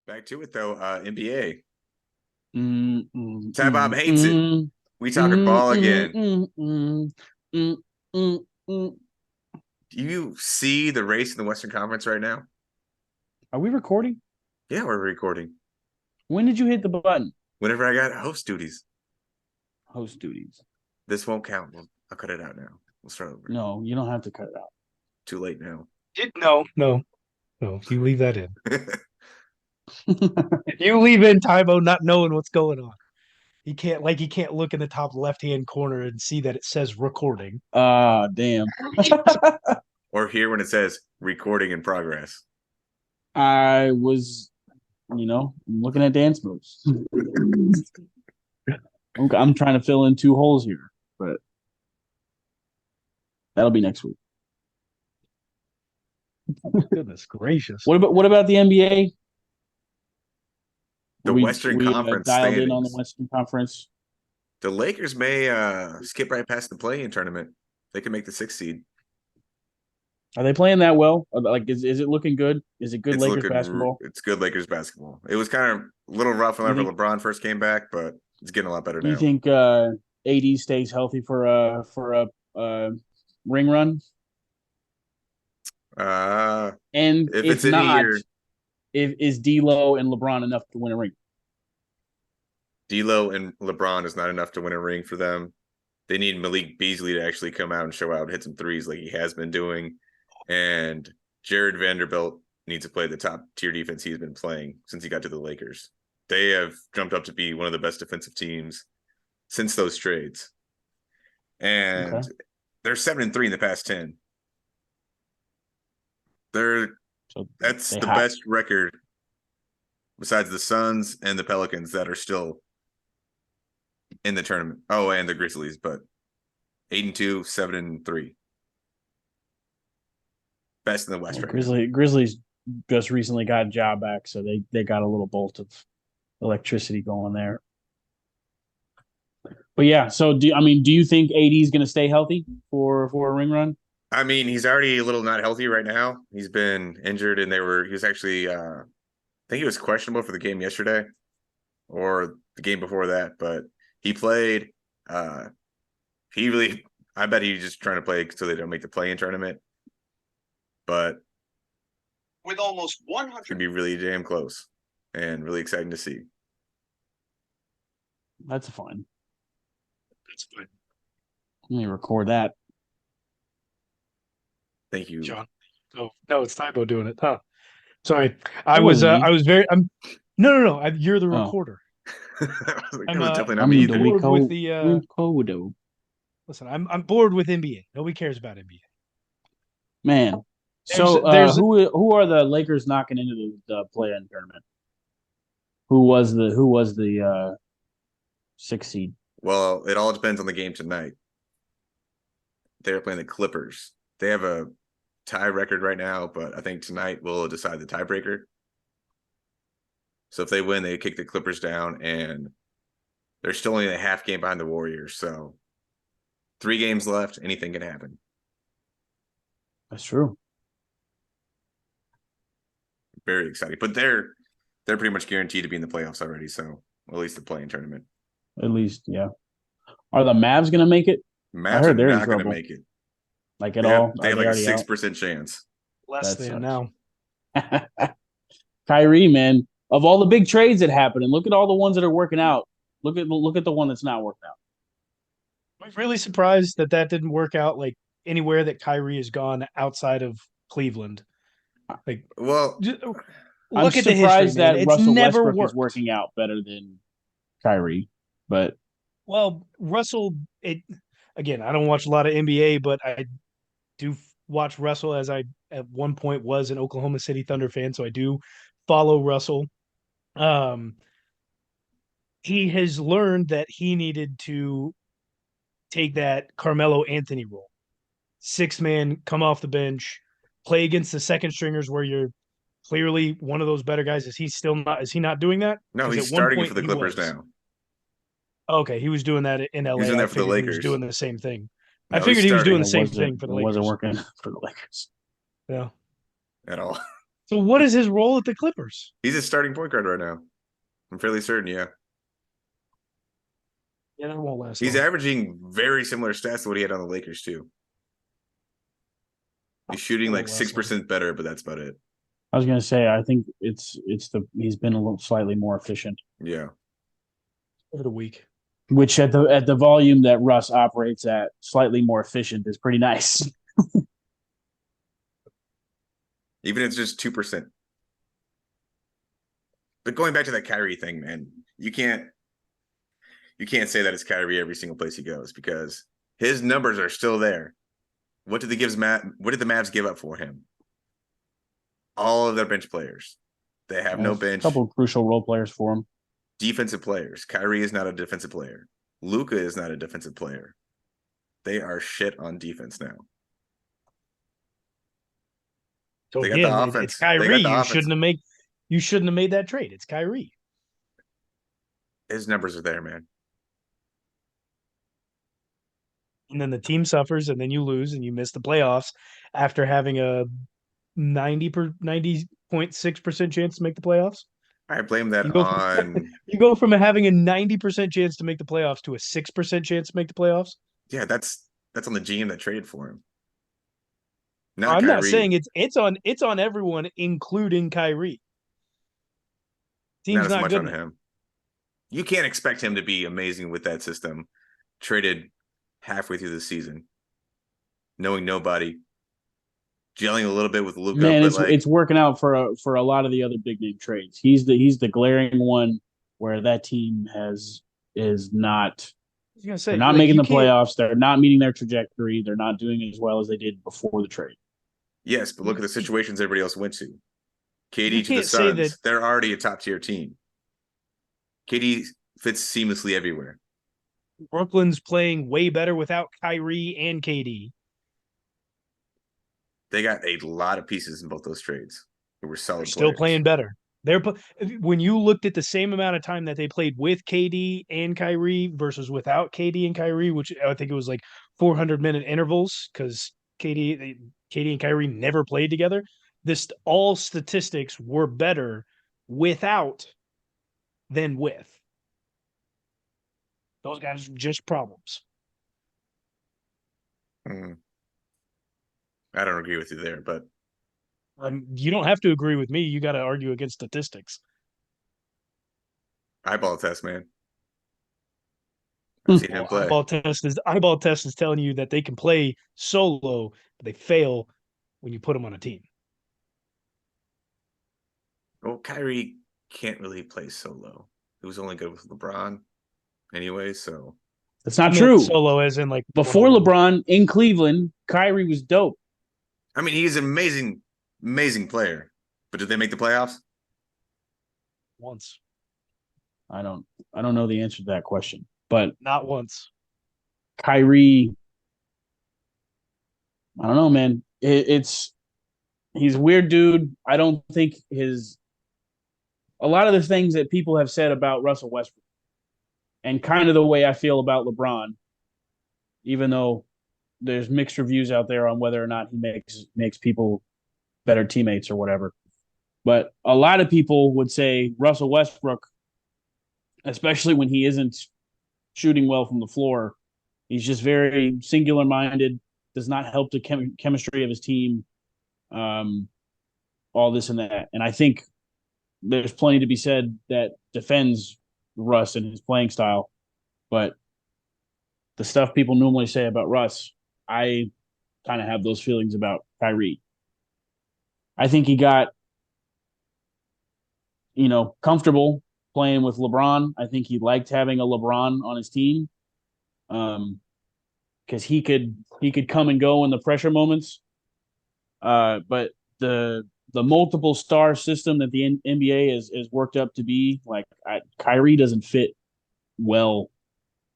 Back to it though. NBA. Mm, mm, TyBob mm, hates it. mm, We talking mm, ball mm, again. mm, mm, mm, mm, mm. Do you see the race in the Western Conference right now? Are we recording? Yeah, we're recording. When did you hit the button? Whenever I got host duties, Host duties. this won't count. I'll cut it out now. We'll start over. No, you don't have to cut it out. Too late now. No. You leave that in. If you leave in TyBob not knowing what's going on, he can't look in the top left hand corner and see that it says recording. Ah, damn. Or here when it says recording in progress. I was, looking at dance moves. I'm trying to fill in two holes here, but that'll be next week. Goodness gracious. What about the NBA? The Western We Conference dialed in on the standings. Western Conference. The Lakers may skip right past the play-in tournament. They can make the 6th seed. Are they playing that well? Like, is it looking good? Is it good Lakers basketball? It's good Lakers basketball. It was kind of a little rough You whenever think LeBron first came back, but it's getting a lot better you now. think AD stays healthy for a ring run? And If it's if in not, here, is D'Lo and LeBron enough to win a ring? D'Lo and LeBron is not enough to win a ring for them. They need Malik Beasley to actually come out and show out and hit some threes like he has been doing. And Jared Vanderbilt needs to play the top tier defense he's been playing since he got to the Lakers. They have jumped up to be one of the best defensive teams since those trades. And Okay. they're 7-3 in the past 10. That's they the hot. best record besides the Suns and the Pelicans that are still in the tournament. Oh, and the Grizzlies, but 8-2, 7-3. Best in the West Well, right now. Grizzlies just recently got Ja back, so they got a little bolt of electricity going there. But yeah, so do you think AD is going to stay healthy for a ring run? I mean, he's already a little not healthy right now. He's been injured, and he was actually, I think he was questionable for the game yesterday or the game before that, but he played. I bet he's just trying to play so they don't make the play-in tournament. But with almost 100, should be really damn close and really exciting to see. That's fun. that's fine. Let me record that. Thank you, John. Oh no, it's TyBob doing it. Huh. Sorry. I was very No. You're the recorder. That was definitely not I'm me the either. bored with the Ricodo. listen, I'm bored with NBA. Nobody cares about NBA. Man. Who are the Lakers knocking into the play-in tournament? Who was the 6th seed? Well, it all depends on the game tonight. They're playing the Clippers. They have a tie record right now, but I think tonight will decide the tiebreaker. So if they win, they kick the Clippers down, and they're still only a half game behind the Warriors. So 3 games left. Anything can happen. That's true. Very exciting. But they're pretty much guaranteed to be in the playoffs already. So at least the play-in tournament. At least, yeah. Are the Mavs going to make it? Mavs I heard are they're in not going to trouble. make it. Like at all? They Are have they like a already 6% chance. Less That than sucks. now. Kyrie, man, of all the big trades that happened, and look at all the ones that are working out. Look at the one that's not working out. I'm really surprised that didn't work out like anywhere that Kyrie has gone outside of Cleveland. Like, Well, I'm look at the history, surprised man. that It's Russell never Westbrook worked. is working out better than Kyrie, but Well, Russell, again, I don't watch a lot of NBA, but I do watch Russell as I at one point was an Oklahoma City Thunder fan, so I do follow Russell. He has learned that he needed to take that Carmelo Anthony role. 6th man, come off the bench, play against the second stringers where you're clearly one of those better guys. Is he not doing that? no, Because he's at one starting point for the he Clippers was. now. Okay, he was doing that in He was LA. doing I that for the figured he was Lakers. doing the same thing. I No, he's figured he was doing starting. the same thing for the it wasn't Lakers. working for the Lakers. Yeah. At all. So what is his role at the Clippers? He's a starting point guard right now. I'm fairly certain, yeah. Yeah, that won't last He's long. averaging very similar stats to what he had on the Lakers, too. He's shooting That like won't last long. 6% better, but that's about it. I was gonna say I think he's been a little slightly more efficient, Yeah. Over the week. which at the volume that Russ operates at, slightly more efficient is pretty nice. Even if it's just 2%. But going back to that Kyrie thing, man, you can't say that it's Kyrie every single place he goes because his numbers are still there. What did the Mavs give up for him? All of their bench players. They have no bench. A couple of crucial role players for him. Defensive players. Kyrie is not a defensive player. Luka is not a defensive player. They are shit on defense now. So They got again, the it's offense. Kyrie. The You offense. shouldn't have made that trade. It's Kyrie. His numbers are there, man. And then the team suffers, and then you lose, and you miss the playoffs after having a 90.6% chance to make the playoffs. I blame that You go on you go from having a 90% chance to make the playoffs to a 6% chance to make the playoffs. yeah, that's on the GM that traded for him. Not I'm Kyrie. not saying it's on everyone, including Kyrie. Team's Not as not much good on enough. him. You can't expect him to be amazing with that system. Traded halfway through the season, knowing nobody, gelling a little bit with Luka. Man, but it's working out for a lot of the other big name trades. He's the glaring one where that team is not. I was gonna say, They're not like, making you the can't- playoffs. They're not meeting their trajectory. They're not doing as well as they did before the trade. yes, but look at the situations everybody else went to. You KD to the can't say Suns, that- they're already a top tier team. KD fits seamlessly everywhere. Brooklyn's playing way better without Kyrie and KD. They got a lot of pieces in both those trades. They were solid. They're still players. playing better. When you looked at the same amount of time that they played with KD and Kyrie versus without KD and Kyrie, which I think it was like 400-minute intervals because KD and Kyrie never played together. All statistics were better without than with. Those guys are just problems. I don't agree with you there, but You don't have to agree with me. You got to argue against statistics. eyeball test, man. I've seen him play. Eyeball test is telling you that they can play solo, but they fail when you put them on a team. Well, Kyrie can't really play solo. He was only good with LeBron anyway, so That's not I meant true. Solo as in like Before LeBron in Cleveland, Kyrie was dope. I mean, he's an amazing player. But did they make the playoffs? once, I don't know the answer to that question, but not once. Kyrie, I don't know, man. He's a weird dude. I don't think a lot of the things that people have said about Russell Westbrook and kind of the way I feel about LeBron, even though there's mixed reviews out there on whether or not he makes people better teammates or whatever. But a lot of people would say Russell Westbrook, especially when he isn't shooting well from the floor, he's just very singular minded, does not help the chemistry of his team, all this and that. And I think there's plenty to be said that defends Russ and his playing style. But the stuff people normally say about Russ, I kind of have those feelings about Kyrie. I think he got, comfortable playing with LeBron. I think he liked having a LeBron on his team, because he could come and go in the pressure moments. But the multiple star system that the NBA is worked up to be, like, Kyrie doesn't fit well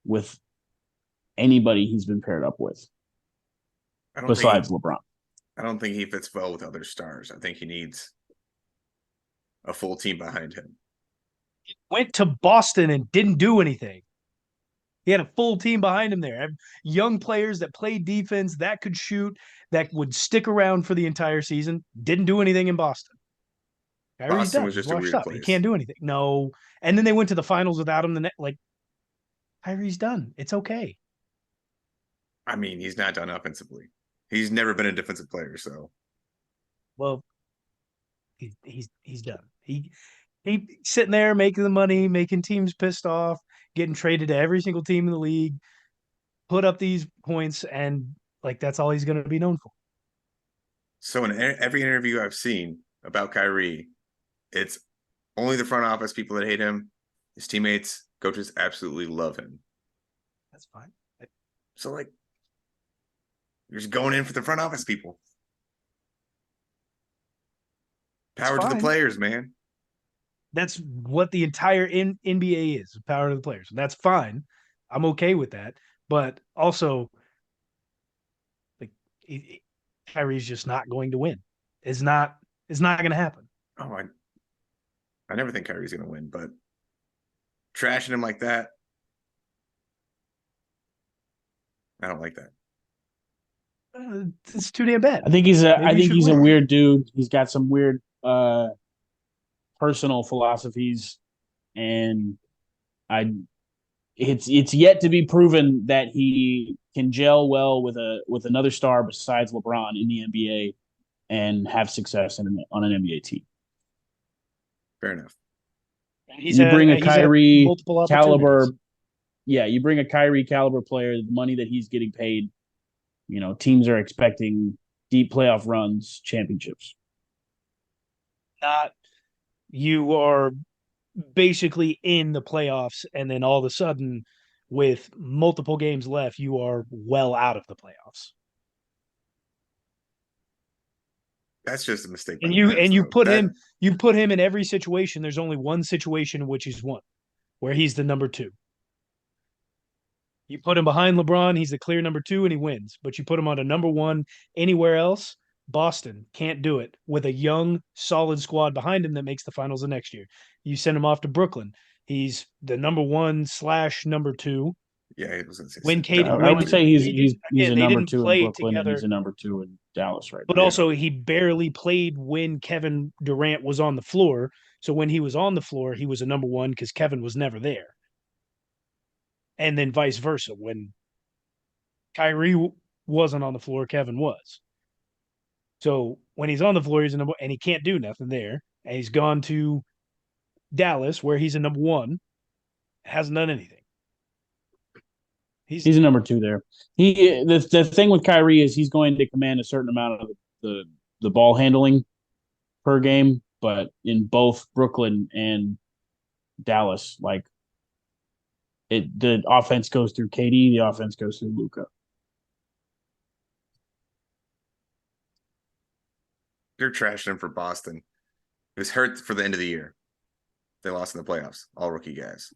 with anybody he's been paired up with besides LeBron. I don't think he fits well with other stars. I think he needs a full team behind him. Went to Boston and didn't do anything. He had a full team behind him there. Young players that played defense, that could shoot, that would stick around for the entire season. Didn't do anything in Boston. Kyrie's Boston done. was just He's a washed weird up. He place. can't do anything. No. And then they went to the finals without him. Like, Kyrie's done. It's okay. I mean, he's not done offensively. He's never been a defensive player, so Well, he's done. He sitting there making the money, making teams pissed off, getting traded to every single team in the league, put up these points, and like that's all he's going to be known for. So in every interview I've seen about Kyrie, it's only the front office people that hate him. His teammates, coaches absolutely love him. That's fine. So like, you're just going in for the front office people. Power to the fine. players, man. That's what the entire NBA is, power to the players. That's fine. I'm okay with that. But also, like, Kyrie's just not going to win. It's not going to happen. Oh, I never think Kyrie's going to win, but trashing him like that, I don't like that. It's too damn bad. I think he's a win. weird dude. He's got some weird personal philosophies, and it's yet to be proven that he can gel well with another star besides LeBron in the NBA and have success on an NBA team. Fair enough. You bring a Kyrie caliber, you bring a Kyrie caliber player, the money that he's getting paid, teams are expecting deep playoff runs, championships. You are basically in the playoffs, and then all of a sudden, with multiple games left, you are well out of the playoffs. That's just a mistake. And you put him in every situation. There's only one situation in which he's won, where he's the number 2. You put him behind LeBron, he's the clear number 2, and he wins. But you put him on a number 1 anywhere else, Boston can't do it with a young, solid squad behind him that makes the finals the next year. You send him off to Brooklyn. He's the number 1/number 2. Yeah, it was insane. When KD, I would say he's a number 2 in Brooklyn together, and he's a number 2 in Dallas right but now. also he barely played when Kevin Durant was on the floor. So when he was on the floor, he was a number 1 because Kevin was never there. And then vice versa. When Kyrie wasn't on the floor, Kevin was. So when he's on the floor, he's a number, and he can't do nothing there. And he's gone to Dallas, where he's a number 1, hasn't done anything. He's a number 2 there. The thing with Kyrie is he's going to command a certain amount of the ball handling per game, but in both Brooklyn and Dallas, the offense goes through KD, the offense goes through Luka. You're trashing him for Boston. It was hurt for the end of the year. They lost in the playoffs. All rookie guys.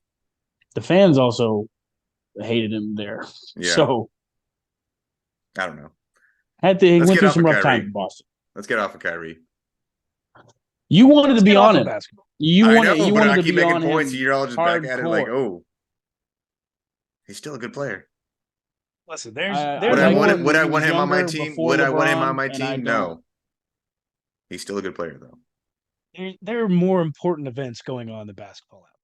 The fans also hated him there. Yeah. So I don't know. Went through some rough time in Boston. Let's get off of Kyrie. You wanted to be on him. You wanted to be on him. Points. You're all just back at it like, oh, he's still a good player. Listen, would I want him on my team? Would I want him on my team? No. He's still a good player, though. There are more important events going on than basketball out